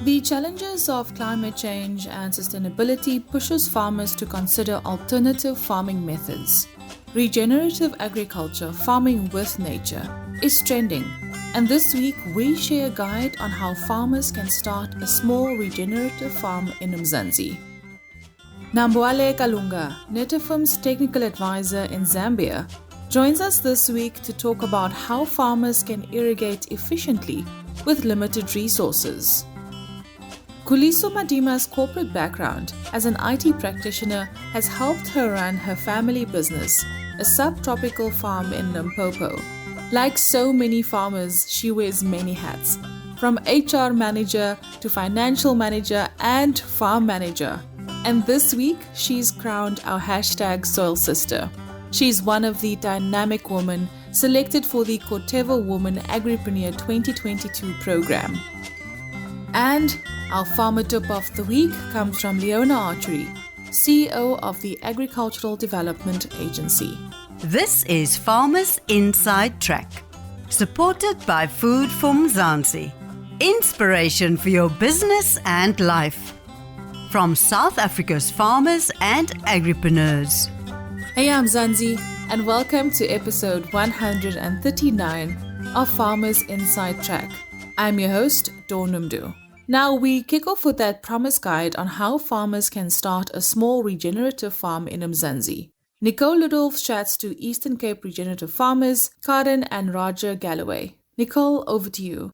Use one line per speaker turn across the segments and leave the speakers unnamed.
The challenges of climate change and sustainability pushes farmers to consider alternative farming methods. Regenerative agriculture, farming with nature, is trending, and this week we share a guide on how farmers can start a small regenerative farm in Mzansi. Nambwale Kalunga, Netafim's technical advisor in Zambia, joins us this week to talk about how farmers can irrigate efficiently with limited resources. Khuliso Madima's corporate background as an IT practitioner has helped her run her family business, a subtropical farm in Limpopo. Like so many farmers, she wears many hats, from HR manager to financial manager and farm manager. And this week, she's crowned our hashtag Soil Sister. She's one of the dynamic women selected for the Corteva Women Agripreneur 2022 program. And our farmer tip of the week comes from Leona Archary, CEO of the Agricultural Development Agency.
This is Farmers Inside Track, supported by Food for Mzansi. Inspiration for your business and life. From South Africa's farmers and agripreneurs.
Hey, I'm Mzansi, and welcome to episode 139 of Farmers Inside Track. I'm your host, Dawn Numdu. Now we kick off with that promise guide on how farmers can start a small regenerative farm in Mzansi. Nicole Ludolf chats to Eastern Cape regenerative farmers, Karen and Roger Galloway. Nicole, over to you.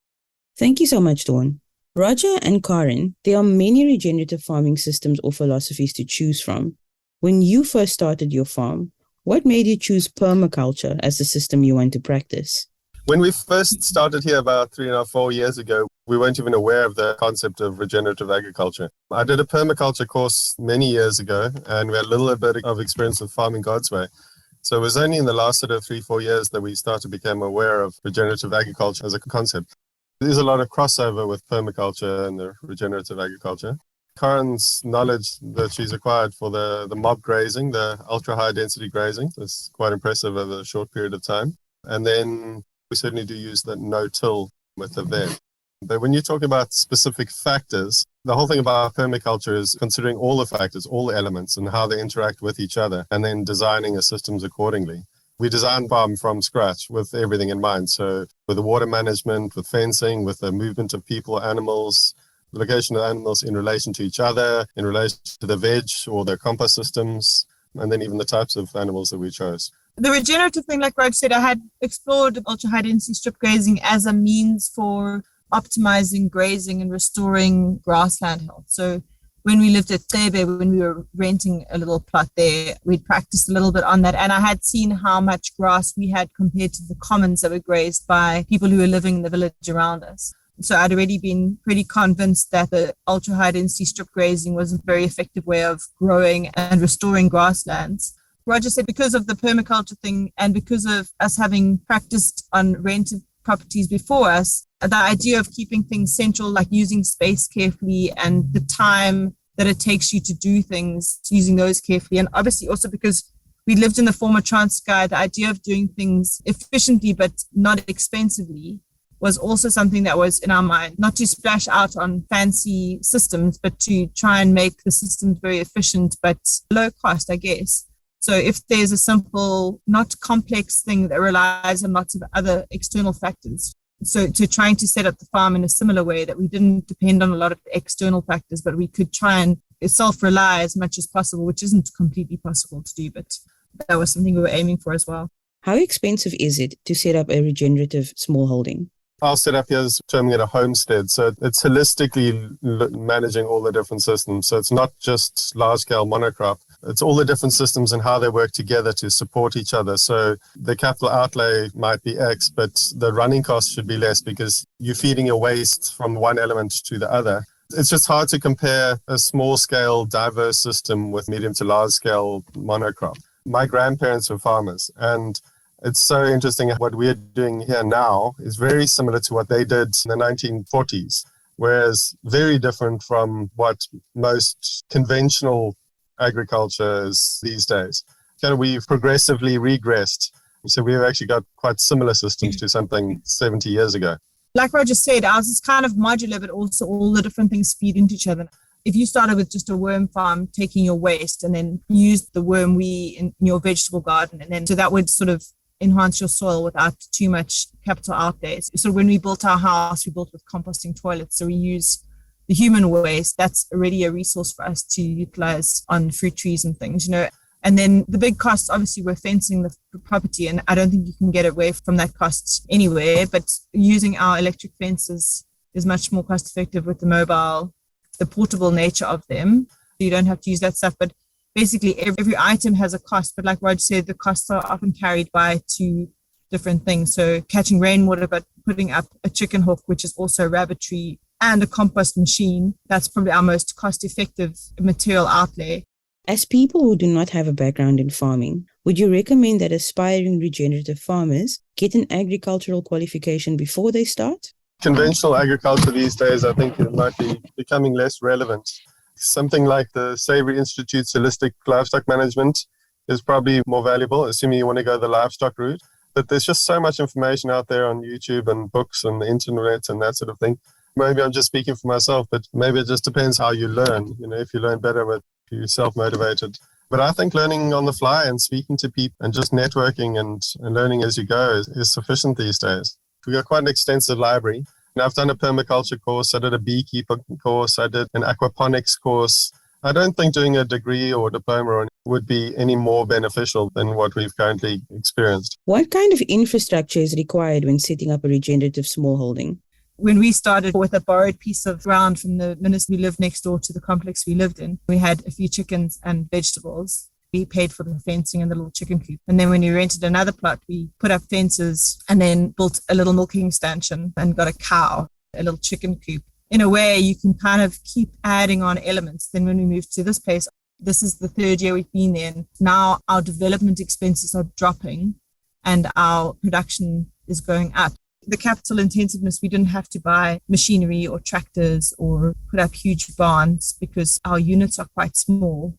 Thank you so much, Dawn. Roger and Karen, there are many regenerative farming systems or philosophies to choose from. When you first started your farm, what made you choose permaculture as the system you want to practice?
When we first started here about 3.5-4 years ago, we weren't even aware of the concept of regenerative agriculture. I did a permaculture course many years ago, and we had a little bit of experience with farming God's way. So it was only in the last sort of 3-4 years that we started to become aware of regenerative agriculture as a concept. There's a lot of crossover with permaculture and the regenerative agriculture. Karen's knowledge that she's acquired for the mob grazing, the ultra-high density grazing, is quite impressive over a short period of time. And then we certainly do use the no-till method there. But when you talk about specific factors, the whole thing about permaculture is considering all the factors, all the elements, and how they interact with each other, and then designing the systems accordingly. We design farm from scratch with everything in mind. So with the water management, with fencing, with the movement of people, animals, the location of animals in relation to each other, in relation to the veg or the compost systems, and then even the types of animals that we chose.
The regenerative thing, like Rod said, I had explored ultra-high density strip grazing as a means for optimizing grazing and restoring grassland health. So when we lived at Tebe, when we were renting a little plot there, we'd practiced a little bit on that. And I had seen how much grass we had compared to the commons that were grazed by people who were living in the village around us. So I'd already been pretty convinced that the ultra-high density strip grazing was a very effective way of growing and restoring grasslands. Roger said because of the permaculture thing and because of us having practiced on rented properties before us, the idea of keeping things central, like using space carefully and the time that it takes you to do things, using those carefully. And obviously also because we lived in the former Transkei, the idea of doing things efficiently but not expensively was also something that was in our mind, not to splash out on fancy systems, but to try and make the systems very efficient but low cost, I guess. So if there's a simple, not complex thing that relies on lots of other external factors, so to trying to set up the farm in a similar way that we didn't depend on a lot of external factors, but we could try and self-rely as much as possible, which isn't completely possible to do, but that was something we were aiming for as well.
How expensive is it to set up a regenerative smallholding?
Our setup here is terming it a homestead. So it's holistically managing all the different systems. So it's not just large-scale monocrop. It's all the different systems and how they work together to support each other. So the capital outlay might be X, but the running cost should be less because you're feeding your waste from one element to the other. It's just hard to compare a small-scale, diverse system with medium to large-scale monocrop. My grandparents were farmers, and it's so interesting what we're doing here now is very similar to what they did in the 1940s, whereas very different from what most conventional agriculture is these days. We've progressively regressed. So we've actually got quite similar systems to something 70 years ago.
Like Roger said, ours is kind of modular, but also all the different things feed into each other. If you started with just a worm farm, taking your waste and then use the worm wee in your vegetable garden, and then so that would sort of enhance your soil without too much capital outlays. So when we built our house, we built with composting toilets. So we use the human waste. That's already a resource for us to utilize on fruit trees and things, And then the big costs, obviously, we're fencing the property, and I don't think you can get away from that cost anywhere. But using our electric fences is much more cost effective with the portable nature of them. You don't have to use that stuff. But basically, every item has a cost. But like Rod said, the costs are often carried by two different things. So catching rainwater, but putting up a chicken hook, which is also a rabbitry, and a compost machine, that's probably our most cost-effective material outlay.
As people who do not have a background in farming, would you recommend that aspiring regenerative farmers get an agricultural qualification before they start?
Conventional agriculture these days, I think it might be becoming less relevant. Something like the Savory Institute's Holistic Livestock Management is probably more valuable, assuming you want to go the livestock route. But there's just so much information out there on YouTube and books and the internet and that sort of thing. Maybe I'm just speaking for myself, but maybe it just depends how you learn. If you learn better with you're self-motivated. But I think learning on the fly and speaking to people and just networking and learning as you go is sufficient these days. We've got quite an extensive library. And I've done a permaculture course, I did a beekeeper course, I did an aquaponics course. I don't think doing a degree or diploma would be any more beneficial than what we've currently experienced.
What kind of infrastructure is required when setting up a regenerative smallholding?
When we started with a borrowed piece of ground from the ministry, we lived next door to the complex we lived in. We had a few chickens and vegetables. We paid for the fencing and the little chicken coop. And then when we rented another plot, we put up fences and then built a little milking stanchion and got a cow, a little chicken coop. In a way, you can kind of keep adding on elements. Then when we moved to this place, this is the third year we've been there. And now our development expenses are dropping and our production is going up. The capital intensiveness, we didn't have to buy machinery or tractors or put up huge barns because our units are quite small.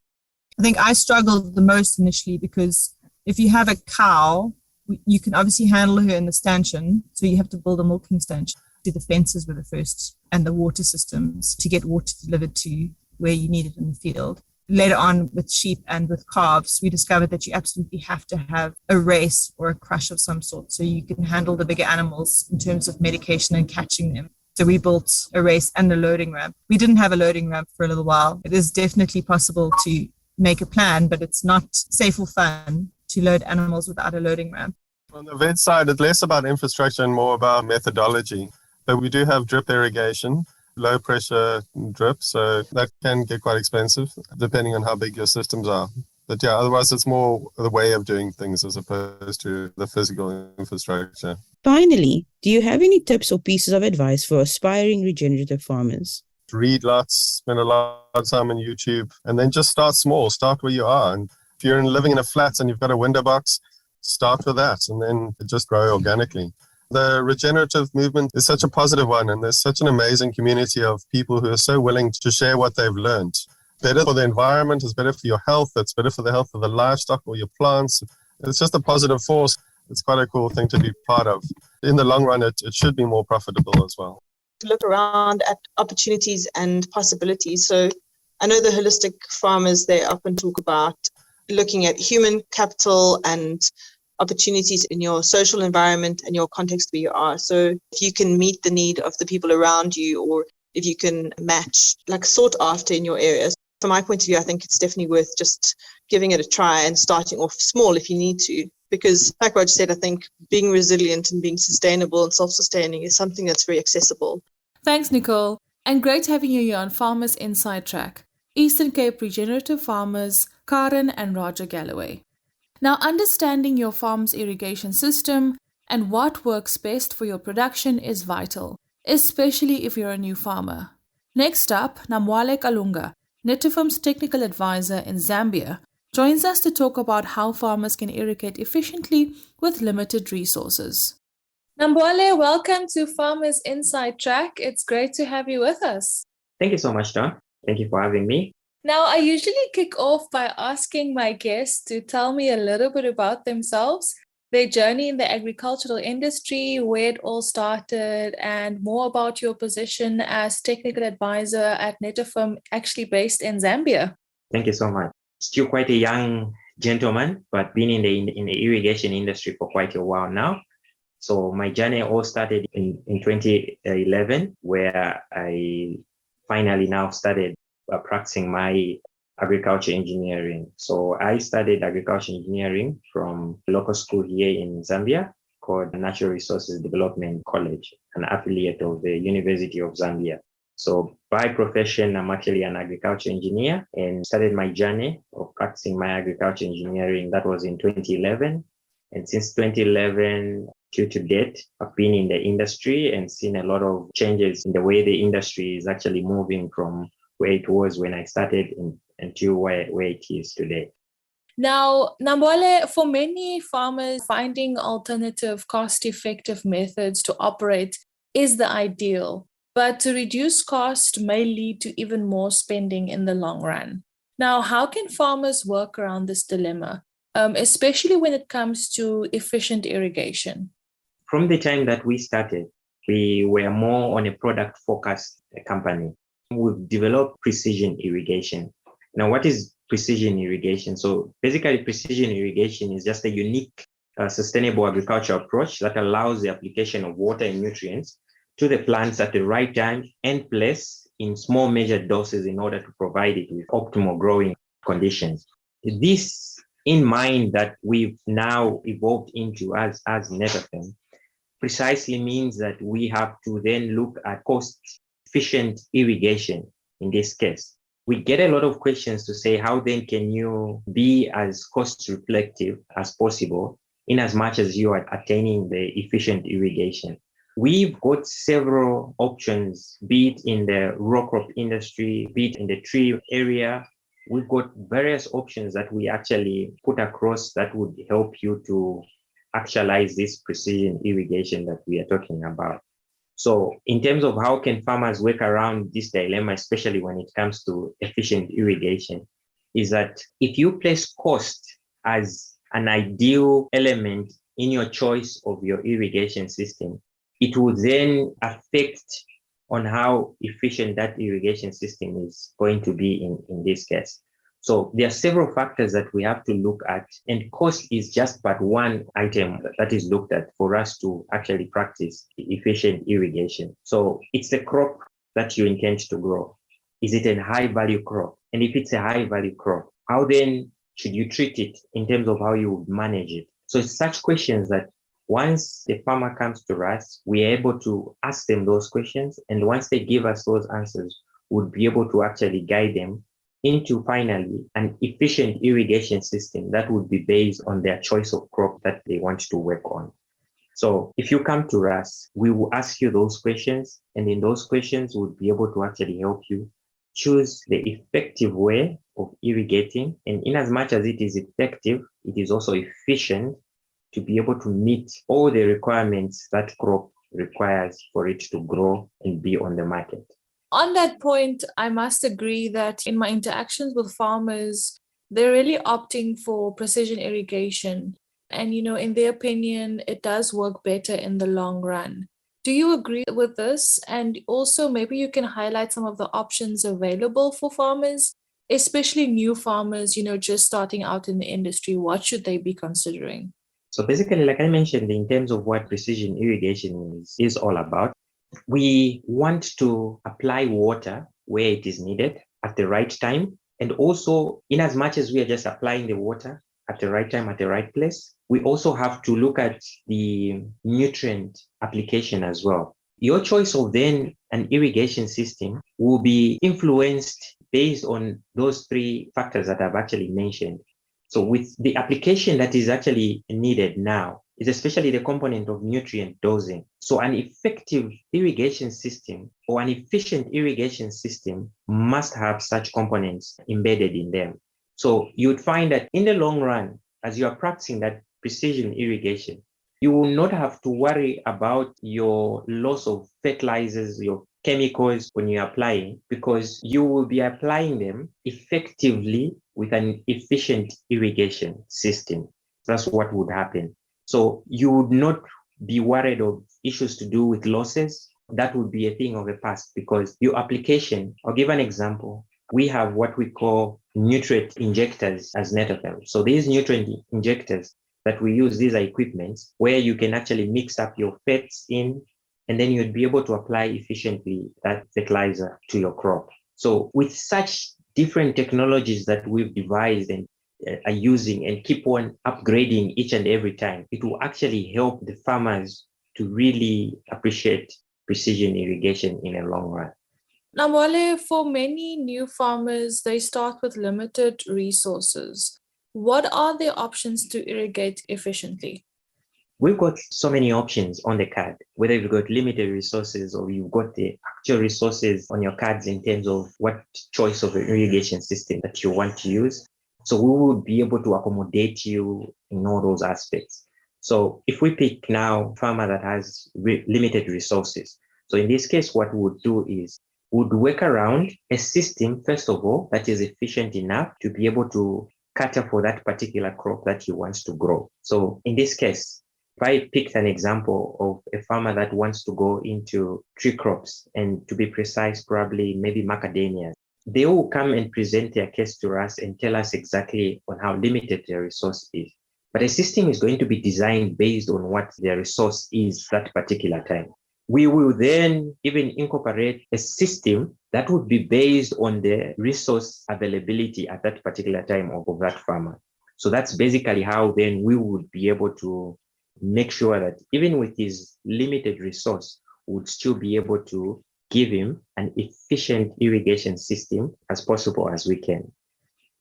I think I struggled the most initially because if you have a cow, you can obviously handle her in the stanchion. So you have to build a milking stanchion. The fences were the first and the water systems to get water delivered to where you need it in the field. Later on with sheep and with calves, we discovered that you absolutely have to have a race or a crush of some sort so you can handle the bigger animals in terms of medication and catching them. So we built a race and a loading ramp. We didn't have a loading ramp for a little while. It is definitely possible to make a plan, but it's not safe or fun to load animals without a loading ramp.
On the vet side, it's less about infrastructure and more about methodology. But we do have drip irrigation, low pressure drip, so that can get quite expensive depending on how big your systems are. But yeah, otherwise it's more the way of doing things as opposed to the physical infrastructure.
Finally, do you have any tips or pieces of advice for aspiring regenerative farmers?
Read lots, spend a lot of time on YouTube, and then just start small, start where you are. And if you're living in a flat and you've got a window box, start with that and then just grow organically. The regenerative movement is such a positive one, and there's such an amazing community of people who are so willing to share what they've learned. Better for the environment, it's better for your health, it's better for the health of the livestock or your plants. It's just a positive force. It's quite a cool thing to be part of. In the long run, it should be more profitable as well.
Look around at opportunities and possibilities. So I know the holistic farmers, they often talk about looking at human capital and opportunities in your social environment and your context where you are. So if you can meet the need of the people around you, or if you can match, like sought after in your areas. From my point of view, I think it's definitely worth just giving it a try and starting off small if you need to. Because like Roger said, I think being resilient and being sustainable and self-sustaining is something that's very accessible.
Thanks, Nicole. And great having you here on Farmers Inside Track. Eastern Cape regenerative farmers Karen and Roger Galloway. Now, understanding your farm's irrigation system and what works best for your production is vital, especially if you're a new farmer. Next up, Nambwale Kalunga, Netafim's technical advisor in Zambia, joins us to talk about how farmers can irrigate efficiently with limited resources. Nambwale, welcome to Farmers Inside Track. It's great to have you with us.
Thank you so much, Dawn. Thank you for having me.
Now, I usually kick off by asking my guests to tell me a little bit about themselves. their journey in the agricultural industry, where it all started, and more about your position as technical advisor at Netafim, actually based in Zambia.
Thank you so much. Still quite a young gentleman, but been in the irrigation industry for quite a while now. So my journey all started in 2011, where I finally now started practicing my agriculture engineering. So I studied agriculture engineering from a local school here in Zambia called Natural Resources Development College, an affiliate of the University of Zambia. So by profession, I'm actually an agriculture engineer and started my journey of practicing my agriculture engineering. That was in 2011. And since 2011 to date, I've been in the industry and seen a lot of changes in the way the industry is actually moving from where it was when I started until where it is today.
Now, Nambwale, for many farmers, finding alternative, cost-effective methods to operate is the ideal, but to reduce cost may lead to even more spending in the long run. Now, how can farmers work around this dilemma, especially when it comes to efficient irrigation?
From the time that we started, we were more on a product-focused company. We've developed precision irrigation. Now, what is precision irrigation? So basically, precision irrigation is just a unique, sustainable agriculture approach that allows the application of water and nutrients to the plants at the right time and place in small measured doses in order to provide it with optimal growing conditions. This in mind that we've now evolved into as Netafim precisely means that we have to then look at cost-efficient irrigation in this case. We get a lot of questions to say, how then can you be as cost-reflective as possible in as much as you are attaining the efficient irrigation? We've got several options, be it in the row crop industry, be it in the tree area. We've got various options that we actually put across that would help you to actualize this precision irrigation that we are talking about. So in terms of how can farmers work around this dilemma, especially when it comes to efficient irrigation, is that if you place cost as an ideal element in your choice of your irrigation system, it will then affect on how efficient that irrigation system is going to be in this case. So there are several factors that we have to look at, and cost is just but one item that is looked at for us to actually practice efficient irrigation. So it's the crop that you intend to grow. Is it a high value crop? And if it's a high value crop, how then should you treat it in terms of how you would manage it? So it's such questions that once the farmer comes to us, we're able to ask them those questions. And once they give us those answers, we'll be able to actually guide them into finally an efficient irrigation system that would be based on their choice of crop that they want to work on. So if you come to us, we will ask you those questions, and in those questions, we'll be able to actually help you choose the effective way of irrigating. And in as much as it is effective, it is also efficient to be able to meet all the requirements that crop requires for it to grow and be on the market.
On that point, I must agree that in my interactions with farmers, they're really opting for precision irrigation. And, in their opinion, it does work better in the long run. Do you agree with this? And also, maybe you can highlight some of the options available for farmers, especially new farmers, just starting out in the industry. What should they be considering?
So basically, like I mentioned, in terms of what precision irrigation is all about, we want to apply water where it is needed at the right time. And also, in as much as we are just applying the water at the right time, at the right place, we also have to look at the nutrient application as well. Your choice of then an irrigation system will be influenced based on those three factors that I've actually mentioned. So with the application that is actually needed now, is especially the component of nutrient dosing. So an effective irrigation system or an efficient irrigation system must have such components embedded in them. So you'd find that in the long run, as you are practicing that precision irrigation, you will not have to worry about your loss of fertilizers, your chemicals when you're applying, because you will be applying them effectively with an efficient irrigation system. That's what would happen. So you would not be worried of issues to do with losses. That would be a thing of the past because your application, I'll give an example. We have what we call nutrient injectors as Netafim. So these nutrient injectors that we use, these are equipments where you can actually mix up your fats in, and then you'd be able to apply efficiently that fertilizer to your crop. So with such different technologies that we've devised and are using and keep on upgrading each and every time, it will actually help the farmers to really appreciate precision irrigation in a long run.
Nambwale, for many new farmers, they start with limited resources. What are their options to irrigate efficiently?
We've got so many options on the card, whether you've got limited resources or you've got the actual resources on your cards in terms of what choice of irrigation system that you want to use. So we will be able to accommodate you in all those aspects. So if we pick now a farmer that has limited resources, so in this case, what we would do is would work around a system, first of all, that is efficient enough to be able to cater for that particular crop that he wants to grow. So in this case, if I picked an example of a farmer that wants to go into tree crops, and to be precise, probably maybe macadamias, they will come and present their case to us and tell us exactly on how limited their resource is. But a system is going to be designed based on what their resource is that particular time. We will then even incorporate a system that would be based on the resource availability at that particular time of that farmer. So that's basically how then we would be able to make sure that even with his limited resource, we would still be able to give him an efficient irrigation system as possible as we can.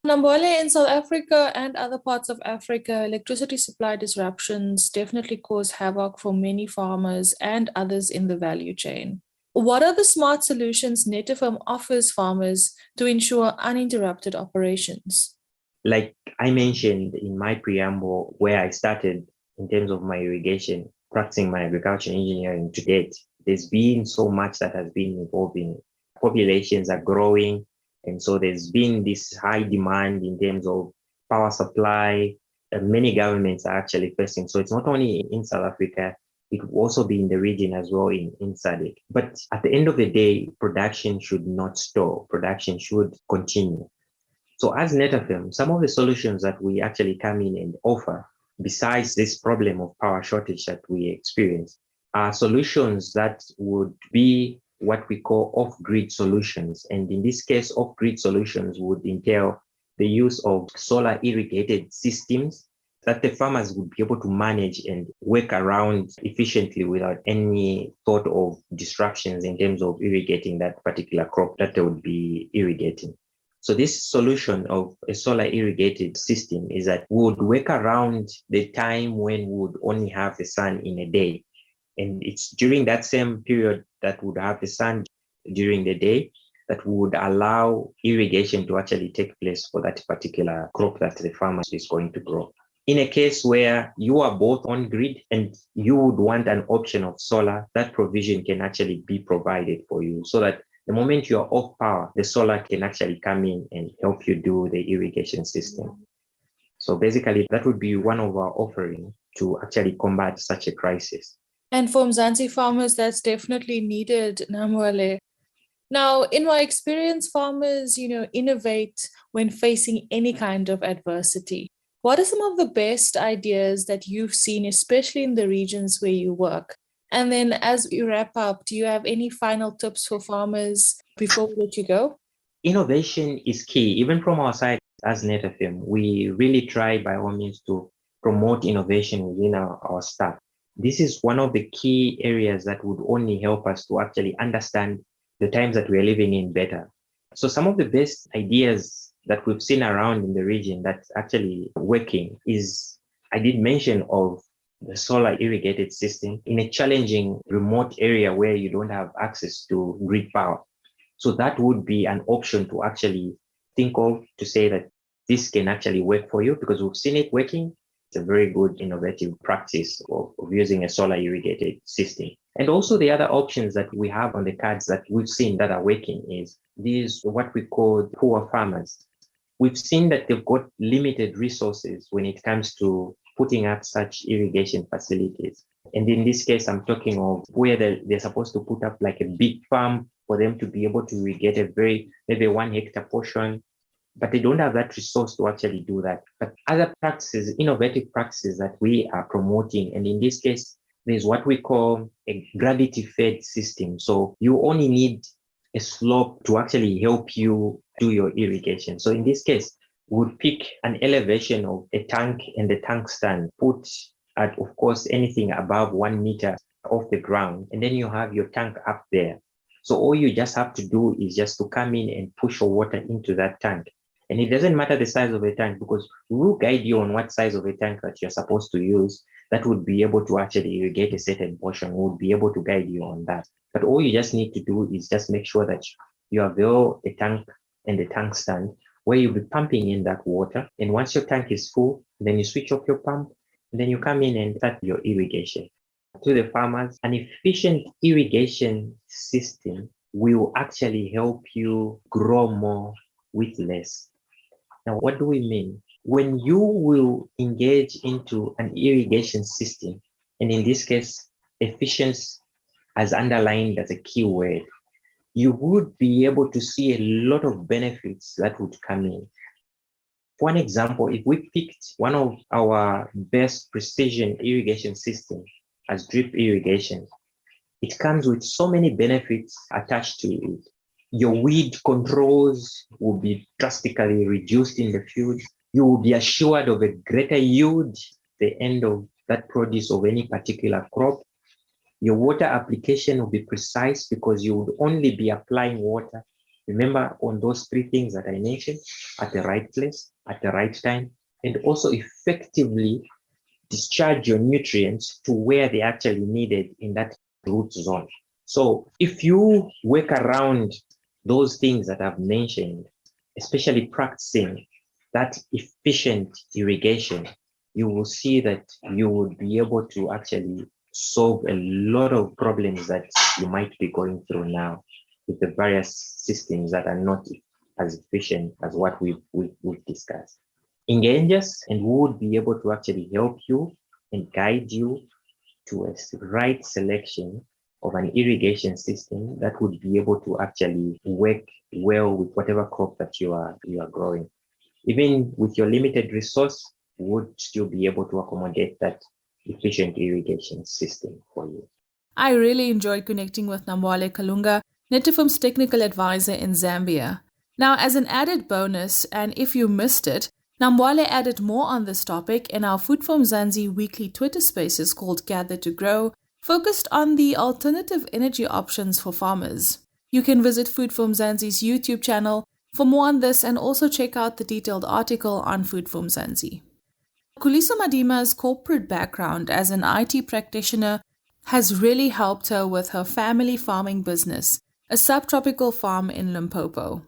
Nambwale, in South Africa and other parts of Africa, electricity supply disruptions definitely cause havoc for many farmers and others in the value chain. What are the smart solutions Netafim offers farmers to ensure uninterrupted operations?
Like I mentioned in my preamble, where I started in terms of my irrigation, practicing my agriculture engineering to date, there's been so much that has been evolving. Populations are growing. And so there's been this high demand in terms of power supply. Many governments are actually facing. So it's not only in South Africa, it will also be in the region as well in SADC. But at the end of the day, production should not stop. Production should continue. So as Netafim, some of the solutions that we actually come in and offer, besides this problem of power shortage that we experience, are solutions that would be what we call off-grid solutions. And in this case, off-grid solutions would entail the use of solar irrigated systems that the farmers would be able to manage and work around efficiently without any thought of disruptions in terms of irrigating that particular crop that they would be irrigating. So this solution of a solar irrigated system is that we would work around the time when we would only have the sun in a day. And it's during that same period that would have the sun during the day that would allow irrigation to actually take place for that particular crop that the farmer is going to grow. In a case where you are both on grid and you would want an option of solar, that provision can actually be provided for you so that the moment you are off power, the solar can actually come in and help you do the irrigation system. So basically, that would be one of our offerings to actually combat such a crisis.
And for Mzansi farmers, that's definitely needed, Nambwale. Now, in my experience, farmers, innovate when facing any kind of adversity. What are some of the best ideas that you've seen, especially in the regions where you work? And then as we wrap up, do you have any final tips for farmers before we let you go?
Innovation is key. Even from our side as Netafim, we really try by all means to promote innovation within our staff. This is one of the key areas that would only help us to actually understand the times that we're living in better. So some of the best ideas that we've seen around in the region that's actually working is, I did mention of the solar irrigated system in a challenging remote area where you don't have access to grid power. So that would be an option to actually think of to say that this can actually work for you because we've seen it working. It's a very good innovative practice of using a solar irrigated system. And also the other options that we have on the cards that we've seen that are working is these what we call poor farmers. We've seen that they've got limited resources when it comes to putting up such irrigation facilities. And in this case, I'm talking of where they're supposed to put up like a big farm for them to be able to irrigate maybe 1 hectare portion, but they don't have that resource to actually do that. But other practices, innovative practices that we are promoting, and in this case, there's what we call a gravity-fed system. So you only need a slope to actually help you do your irrigation. So in this case, we would pick an elevation of a tank and the tank stand, put at, of course, anything above 1 meter off the ground, and then you have your tank up there. So all you just have to do is just to come in and push your water into that tank. And it doesn't matter the size of a tank, because we will guide you on what size of a tank that you're supposed to use that would be able to actually irrigate a certain portion. We would be able to guide you on that. But all you just need to do is just make sure that you avail a tank and the tank stand where you'll be pumping in that water. And once your tank is full, then you switch off your pump, and then you come in and start your irrigation. To the farmers, an efficient irrigation system will actually help you grow more with less. Now, what do we mean? When you will engage into an irrigation system, and in this case, efficiency as underlined as a key word, you would be able to see a lot of benefits that would come in. For an example, if we picked one of our best precision irrigation systems as drip irrigation, it comes with so many benefits attached to it. Your weed controls will be drastically reduced in the field. You will be assured of a greater yield at the end of that produce of any particular crop. Your water application will be precise because you would only be applying water, remember, on those 3 things that I mentioned, at the right place, at the right time, and also effectively discharge your nutrients to where they actually needed in that root zone. So if you work around those things that I've mentioned, especially practicing that efficient irrigation, you will see that you would be able to actually solve a lot of problems that you might be going through now with the various systems that are not as efficient as what we've discussed. Engage us, and we would be able to actually help you and guide you to a right selection of an irrigation system that would be able to actually work well with whatever crop that you are growing. Even with your limited resource, we would still be able to accommodate that efficient irrigation system for you.
I really enjoyed connecting with Nambwale Kalunga, Netafim's technical advisor in Zambia. Now, as an added bonus, and if you missed it, Nambwale added more on this topic in our Food from Mzansi weekly Twitter spaces called Gather to Grow, focused on the alternative energy options for farmers. You can visit Food from Mzansi's YouTube channel for more on this, and also check out the detailed article on Food from Mzansi. Khuliso Madima's corporate background as an IT practitioner has really helped her with her family farming business, a subtropical farm in Limpopo.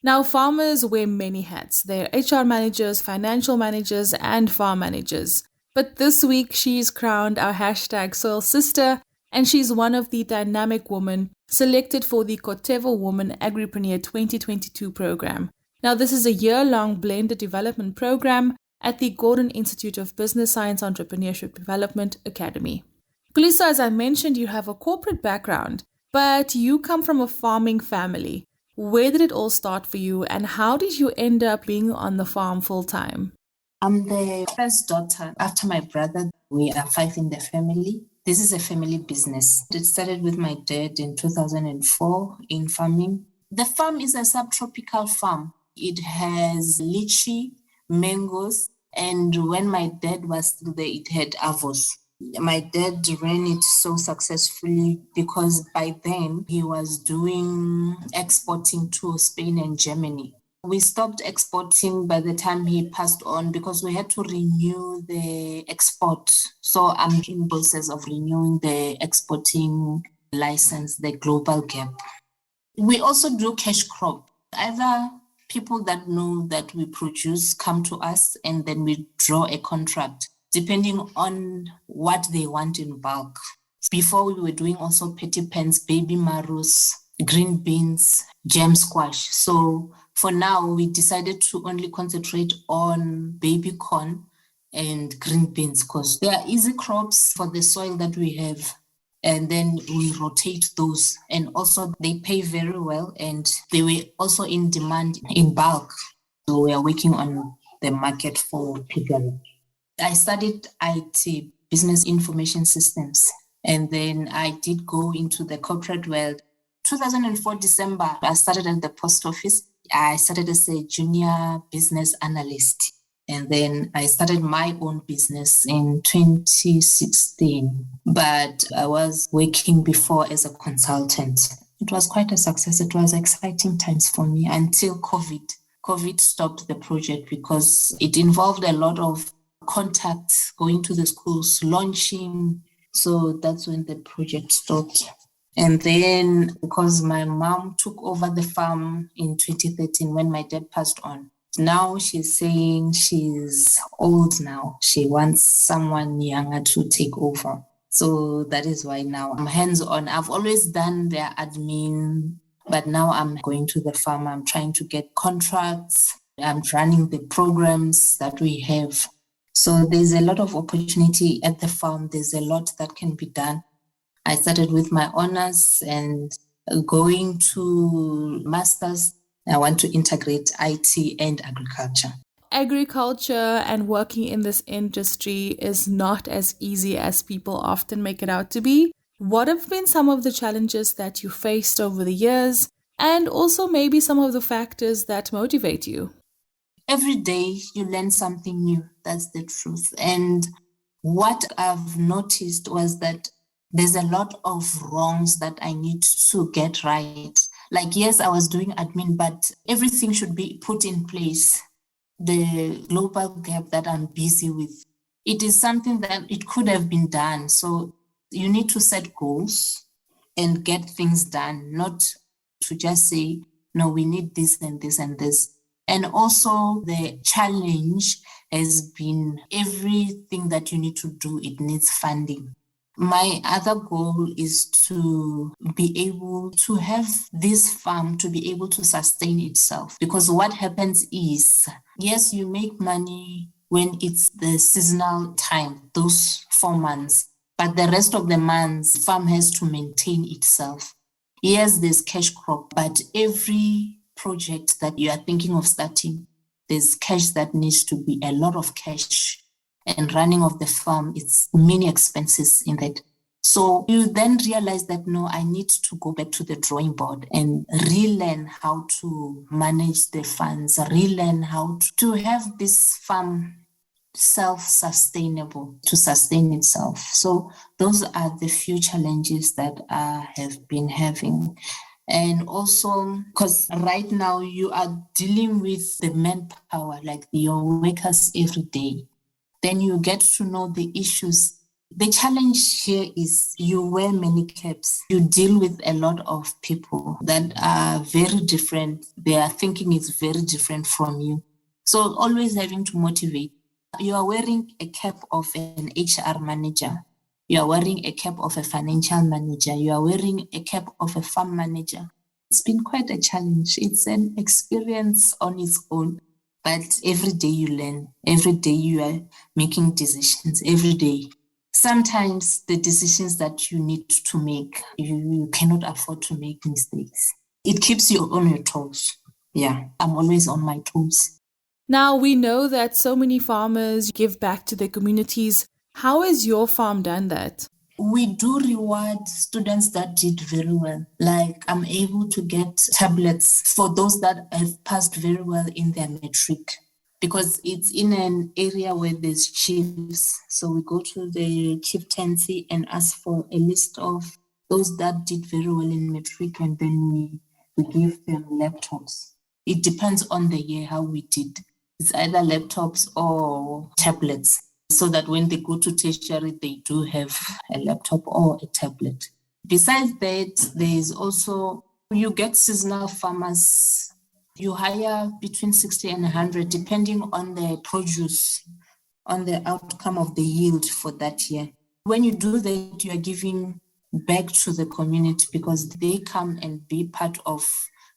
Now, farmers wear many hats. They're HR managers, financial managers, and farm managers. But this week, she's crowned our hashtag Soil Sister, and she's one of the dynamic women selected for the Corteva Women Agripreneur 2022 program. Now, this is a year-long blended development program at the Gordon Institute of Business Science Entrepreneurship Development Academy. Khuliso, as I mentioned, you have a corporate background, but you come from a farming family. Where did it all start for you, and how did you end up being on the farm full-time?
I'm the first daughter. After my brother, we are 5 in the family. This is a family business. It started with my dad in 2004 in farming. The farm is a subtropical farm. It has lychee, mangoes, and when my dad was still there, it had avos. My dad ran it so successfully because by then he was doing exporting to Spain and Germany. We stopped exporting by the time he passed on because we had to renew the export. So I'm in the process of renewing the exporting license, the global gap. We also do cash crop. Either people that know that we produce come to us and then we draw a contract depending on what they want in bulk. Before we were doing also petty pens, baby marrows, green beans, jam squash. So for now, we decided to only concentrate on baby corn and green beans, because they are easy crops for the soil that we have. And then we rotate those, and also they pay very well, and they were also in demand in bulk. So we are working on the market for people. I studied IT, business information systems, and then I did go into the corporate world. 2004 December, I started at the post office. I started as a junior business analyst. And then I started my own business in 2016. But I was working before as a consultant. It was quite a success. It was exciting times for me until COVID. COVID stopped the project because it involved a lot of contacts, going to the schools, launching. So that's when the project stopped. And then because my mom took over the farm in 2013 when my dad passed on, now she's saying she's old now. She wants someone younger to take over. So that is why now I'm hands-on. I've always done their admin, but now I'm going to the farm. I'm trying to get contracts. I'm running the programs that we have. So there's a lot of opportunity at the farm. There's a lot that can be done. I started with my honors and going to masters. I want to integrate IT and agriculture.
Agriculture and working in this industry is not as easy as people often make it out to be. What have been some of the challenges that you faced over the years, and also maybe some of the factors that motivate you?
Every day you learn something new. That's the truth. And what I've noticed was that there's a lot of wrongs that I need to get right. Like, yes, I was doing admin, but everything should be put in place. The global gap that I'm busy with, it is something that it could have been done. So you need to set goals and get things done, not to just say, no, we need this and this and this. And also the challenge has been everything that you need to do, it needs funding. My other goal is to be able to have this farm to be able to sustain itself. Because what happens is, yes, you make money when it's the seasonal time, those 4 months, but the rest of the months, farm has to maintain itself. Yes, there's cash crop, but every project that you are thinking of starting, there's cash that needs to be a lot of cash. And running of the farm, it's many expenses in that. So you then realize that, no, I need to go back to the drawing board and relearn how to manage the funds, relearn how to have this farm self-sustainable, to sustain itself. So those are the few challenges that I have been having. And also, because right now you are dealing with the manpower, like your workers every day. Then you get to know the issues. The challenge here is you wear many caps. You deal with a lot of people that are very different. Their thinking is very different from you. So always having to motivate. You are wearing a cap of an HR manager. You are wearing a cap of a financial manager. You are wearing a cap of a farm manager. It's been quite a challenge. It's an experience on its own. But every day you learn, every day you are making decisions, every day. Sometimes the decisions that you need to make, you cannot afford to make mistakes. It keeps you on your toes. Yeah, I'm always on my toes.
Now, we know that so many farmers give back to their communities. How has your farm done that?
We do reward students that did very well. Like, I'm able to get tablets for those that have passed very well in their matric, because it's in an area where there's chiefs. So we go to the chieftaincy and ask for a list of those that did very well in matric, and then we give them laptops. It depends on the year how we did. It's either laptops or tablets, so that when they go to tertiary, they do have a laptop or a tablet. Besides that, there is also, you get seasonal farmers. You hire between 60 and 100, depending on the produce, on the outcome of the yield for that year. When you do that, you are giving back to the community, because they come and be part of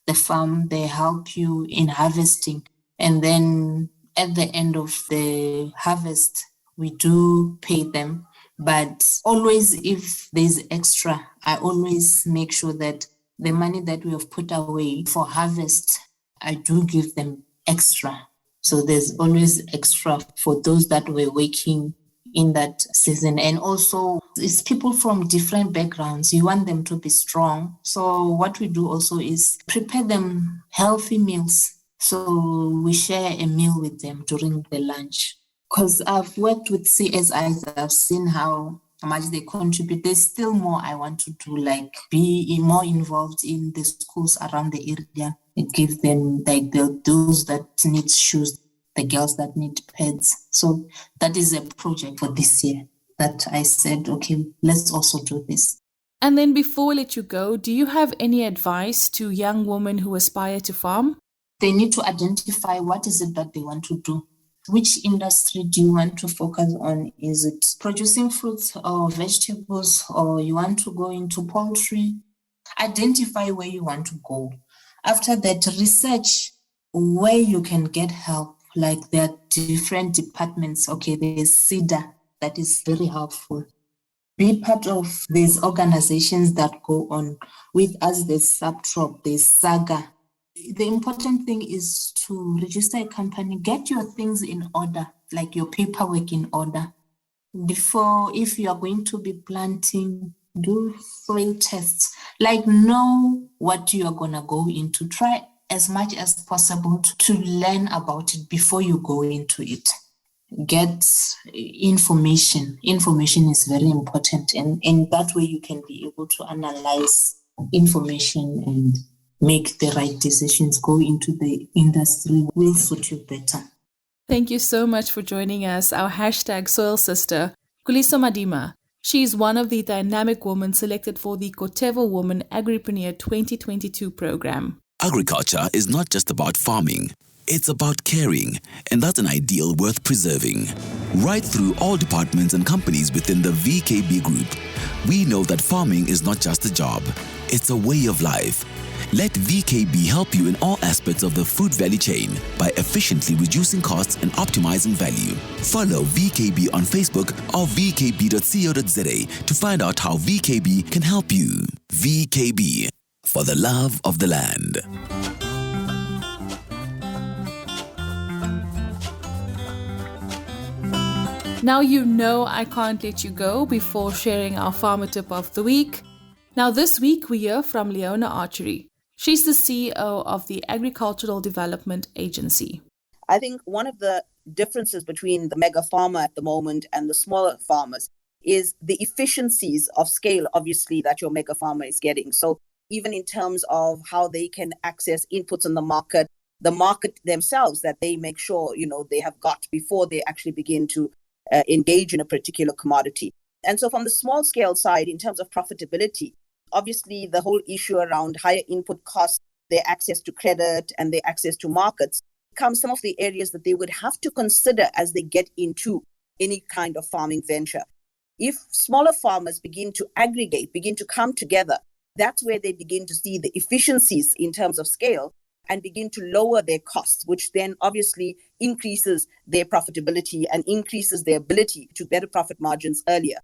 the farm. They help you in harvesting. And then at the end of the harvest, we do pay them. But always, if there's extra, I always make sure that the money that we have put away for harvest, I do give them extra. So there's always extra for those that were working in that season. And also, it's people from different backgrounds. You want them to be strong. So what we do also is prepare them healthy meals. So we share a meal with them during the lunch. Because I've worked with CSIs, I've seen how much they contribute. There's still more I want to do, like be more involved in the schools around the area. It gives them like those that need shoes, the girls that need pads. So that is a project for this year that I said, okay, let's also do this.
And then before we let you go, do you have any advice to young women who aspire to farm?
They need to identify what is it that they want to do. Which industry do you want to focus on? Is it producing fruits or vegetables, or you want to go into poultry? Identify where you want to go. After that, research where you can get help. Like there are different departments. Okay, there's CEDA that is very helpful. Be part of these organizations that go on with us. There's Subtrop, there's Saga. The important thing is to register a company, get your things in order, like your paperwork in order. Before, if you are going to be planting, do soil tests, like know what you are going to go into. Try as much as possible to learn about it before you go into it. Get information. Information is very important, and in that way you can be able to analyze information and make the right decisions. Go into the industry will suit you better.
Thank you so much for joining us, our hashtag Soil Sister, Khuliso Madima. She is one of the dynamic women selected for the Corteva Women Agripreneur 2022 program.
Agriculture is not just about farming. It's about caring, and that's an ideal worth preserving. Right through all departments and companies within the VKB group, we know that farming is not just a job, it's a way of life. Let VKB help you in all aspects of the food value chain by efficiently reducing costs and optimizing value. Follow VKB on Facebook or vkb.co.za to find out how VKB can help you. VKB, for the love of the land.
Now you know I can't let you go before sharing our farmer tip of the week. Now this week we hear from Leona Archary. She's the CEO of the Agricultural Development Agency.
I think one of the differences between the mega farmer at the moment and the smaller farmers is the efficiencies of scale, obviously, that your mega farmer is getting. So even in terms of how they can access inputs in the market themselves that they make sure, they have got before they actually begin to engage in a particular commodity. And so from the small scale side, in terms of profitability, obviously the whole issue around higher input costs, their access to credit and their access to markets becomes some of the areas that they would have to consider as they get into any kind of farming venture. If smaller farmers begin to aggregate, begin to come together, that's where they begin to see the efficiencies in terms of scale and begin to lower their costs, which then obviously increases their profitability and increases their ability to better profit margins earlier.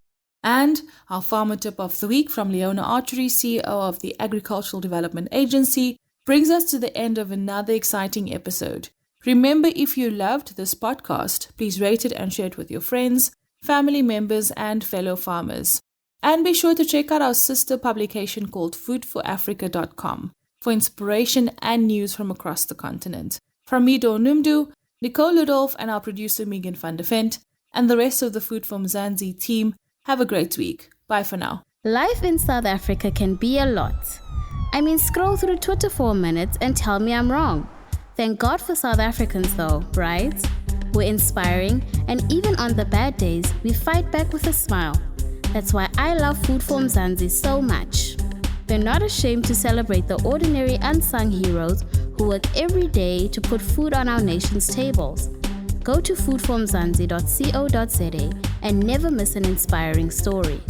And our farmer tip of the week from Leona Archary, CEO of the Agricultural Development Agency, brings us to the end of another exciting episode. Remember, if you loved this podcast, please rate it and share it with your friends, family members, and fellow farmers. And be sure to check out our sister publication called foodforafrica.com for inspiration and news from across the continent. From me, Dawn Numdu, Nicole Ludolf, and our producer Megan van der Vent, and the rest of the Food for Mzansi team, have a great week. Bye for now.
Life in South Africa can be a lot. Scroll through Twitter for a minute and tell me I'm wrong. Thank God for South Africans though, right? We're inspiring, and even on the bad days, we fight back with a smile. That's why I love Food for Mzansi so much. They're not ashamed to celebrate the ordinary unsung heroes who work every day to put food on our nation's tables. Go to foodformzansi.co.za and never miss an inspiring story.